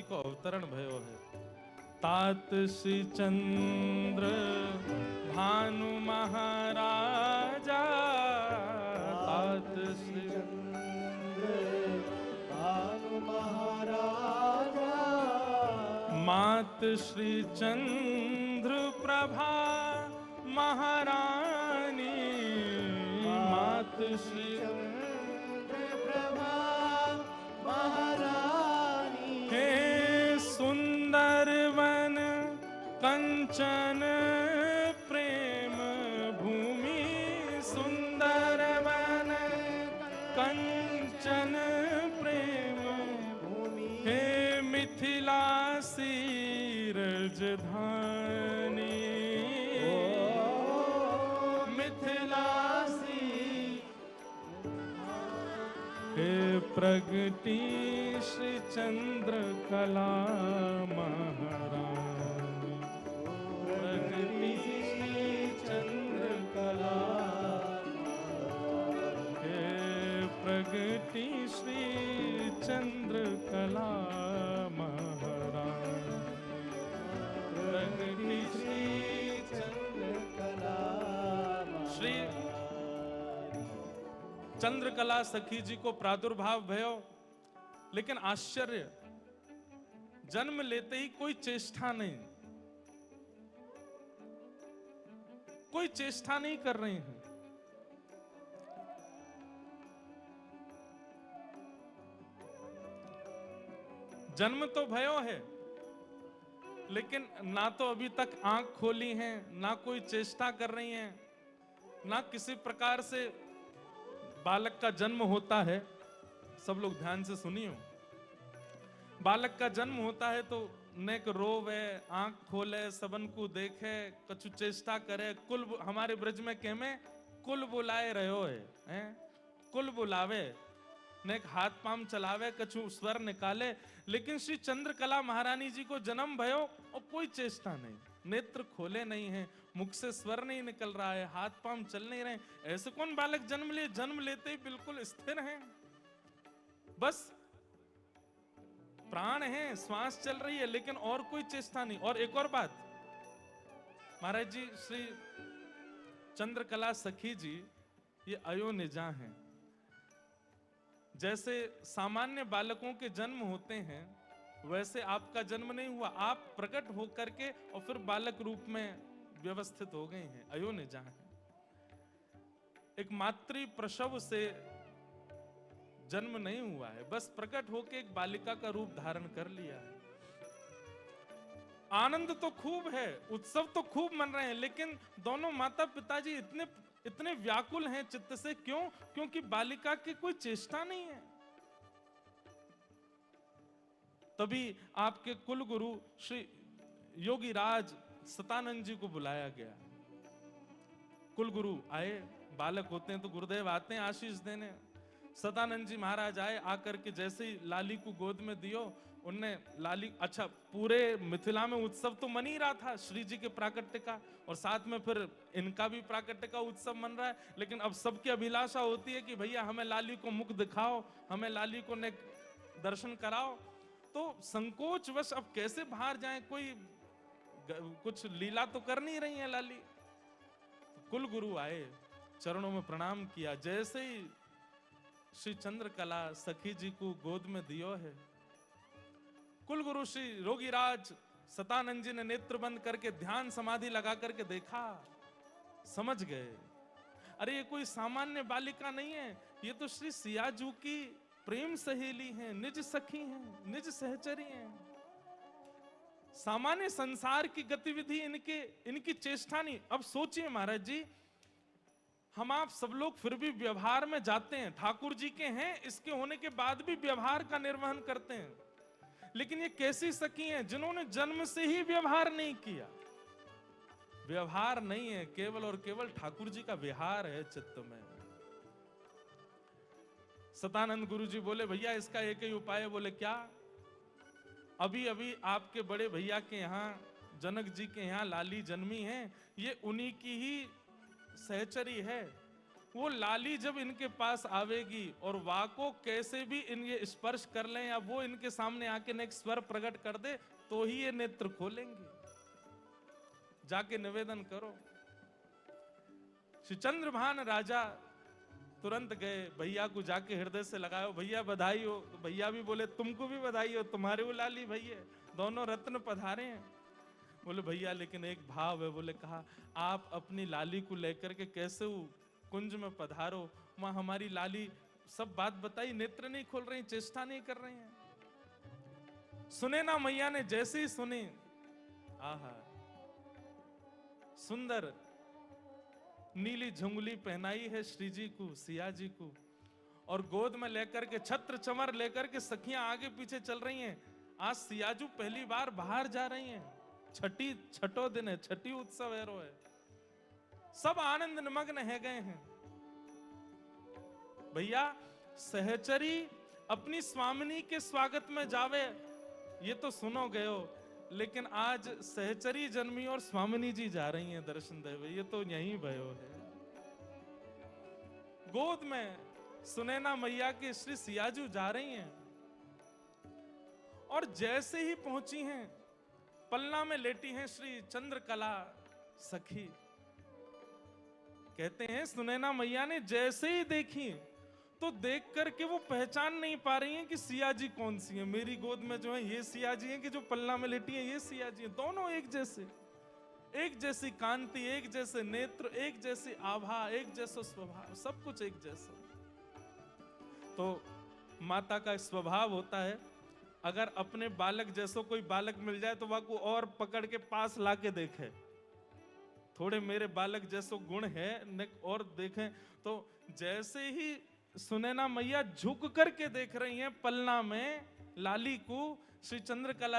को अवतरण भयो है। तात श्री चंद्र भानु महाराजा, तात श्री चंद्र भानु महाराजा, मात श्री चंद्र प्रभा महारानी, मात श्री चंद्र प्रभा महारानी, हे सुंदर वन कंचन प्रेम भूमि, सुंदर वन कंचन प्रेम भूमि, हे मिथिला राजधानी, मिथिलासी हे प्रगति श्री चंद्रकला महारानी, प्रगति श्री चंद्रकला, हे प्रगति श्री चंद्रकला महारानी, प्रगति श्री चंद्रकला। श्री चंद्रकला सखी जी को प्रादुर्भाव भयो, लेकिन आश्चर्य, जन्म लेते ही कोई चेष्टा नहीं, कोई चेष्टा नहीं कर रहे हैं। जन्म तो भयो है, लेकिन ना तो अभी तक आंख खोली हैं, ना कोई चेष्टा कर रही हैं, ना किसी प्रकार से बालक का जन्म होता है। सब लोग ध्यान से सुनियो, बालक का जन्म होता है तो नेक रोवे, आंख खोले, सबन को देखे, कछु चेष्टा करे, कुल हमारे ब्रज में कहमे कुल बुलाए रहो है, कुल बुलावे, नेक हाथ पाम चलावे, कछु स्वर निकाले। लेकिन श्री चंद्रकला महारानी जी को जन्म भयो और कोई चेष्टा नहीं, नेत्र खोले नहीं है, मुख से स्वर नहीं निकल रहा है, हाथ पांव चल नहीं रहे। ऐसे कौन बालक जन्म ले? जन्म लेते ही बिल्कुल स्थिर हैं, बस प्राण हैं, श्वास चल रही है, लेकिन और कोई चेष्टा नहीं। और एक और बात, महाराज जी श्री चंद्रकला सखी जी ये अयोनिजा हैं। जैसे सामान्य बालकों के जन्म होते हैं, वैसे आपका जन्म नहीं हुआ, आप प्रकट होकर के और फिर बालक रूप में व्यवस्थित हो गए हैं, अयोनिजा हैं। एक मातृ प्रसव से जन्म नहीं हुआ है, बस प्रकट होकर एक बालिका का रूप धारण कर लिया है। आनंद तो खूब है, उत्सव तो खूब मन रहे हैं, लेकिन दोनों माता पिताजी इतने व्याकुल हैं चित्त से। क्यों? क्योंकि बालिका की कोई चेष्टा नहीं है। तभी आपके कुल गुरु श्री योगीराज सतानंद जी को बुलाया गया। कुल गुरु आए, बालक होते हैं तो गुरुदेव आते हैं आशीष देने। सतानंद जी महाराज आए, आकर के जैसे ही लाली को गोद में दियो, उनने लाली, अच्छा पूरे मिथिला में उत्सव तो मन ही रहा था श्री जी के प्राकट्य का, और साथ में फिर इनका भी प्राकट्य का उत्सव मन रहा है। लेकिन अब सबकी अभिलाषा होती है कि भैया हमें लाली को मुख दिखाओ, हमें लाली को ने दर्शन कराओ। तो संकोच वश अब कैसे बाहर जाएं, कोई कुछ लीला तो कर नहीं रही है लाली। कुल गुरु आए, चरणों में प्रणाम किया, जैसे ही श्री चंद्रकला सखी जी को गोद में दियो है, कुल गुरु श्री योगीराज सतानंद जी ने नेत्र बंद करके ध्यान समाधि लगा करके देखा, समझ गए, अरे ये कोई सामान्य बालिका नहीं है, ये तो श्री सियाजू की प्रेम सहेली हैं, निज सखी हैं, निज सहचरी हैं। सामान्य संसार की गतिविधि इनकी चेष्टा नहीं। अब सोचिए महाराज जी, हम आप सब लोग फिर भी व्यवहार में जाते हैं, ठाकुर जी के हैं, इसके होने के बाद भी व्यवहार का निर्वहन करते हैं। लेकिन ये कैसी सखी हैं जिन्होंने जन्म से ही व्यवहार नहीं किया। व्यवहार नहीं है, केवल और केवल ठाकुर जी का विहार है चित्त में। सतानंद गुरु जी बोले, भैया इसका एक ही उपाय है। बोले क्या? अभी अभी आपके बड़े भैया के यहाँ, जनक जी के यहाँ लाली जन्मी है, ये उन्हीं की ही सहचरी है। वो लाली जब इनके पास आवेगी और वाको कैसे भी इन ये स्पर्श कर लें या वो इनके सामने आके एक स्वर प्रकट कर दे तो ही ये नेत्र खोलेंगे। जाके निवेदन करो। श्री चंद्रभान राजा तुरंत गए, भैया को जाके हृदय से लगाओ, भैया बधाई हो। तो भैया भी बोले तुमको भी बधाई हो, तुम्हारे वो लाली भैया, दोनों रत्न पधारे हैं। बोले भैया लेकिन एक भाव है। बोले कहा आप अपनी लाली को लेकर के कैसे कुंज में पधारो, वहां हमारी लाली सब बात बताई, नेत्र नहीं खोल रही, चेष्टा नहीं कर रही हैं। सुने ना मैया ने जैसे ही सुनी, आहा सुंदर नीली झुंगली पहनाई है श्री जी को, सिया जी को, और गोद में लेकर के छत्र चमर लेकर के सखियां आगे पीछे चल रही हैं। आज सियाजू पहली बार बाहर जा रही हैं, छठो दिन है, छठी उत्सव है, सब आनंद निमग्न है गए हैं। भैया सहचरी अपनी स्वामिनी के स्वागत में जावे ये तो सुनो गयो, लेकिन आज सहचरी जन्मी और स्वामिनी जी जा रही हैं दर्शन देवे, ये तो यहीं भयो है। गोद में सुनैना मैया के श्री सियाजू जा रही हैं और जैसे ही पहुंची हैं पलना में लेटी हैं श्री चंद्रकला सखी। कहते हैं सुनैना मैया ने जैसे ही देखी तो देख करके वो पहचान नहीं पा रही हैं कि सिया जी कौन सी है। मेरी गोद में जो है ये सिया जी हैं कि जो पलना में लेटी हैं ये सिया जी हैं। दोनों एक जैसे, एक जैसी कांति, एक जैसे नेत्र, एक जैसी आभा, एक जैसा स्वभाव, सब कुछ एक जैसा। तो माता का स्वभाव होता है अगर अपने बालक जैसो कोई बालक मिल जाए तो वह को और पकड़ के पास लाके देखे, थोड़े मेरे बालक जैसो गुण है और देखें। तो जैसे ही सुनैना मैया झुक करके देख रही हैं पलना में लाली को, श्री चंद्रकला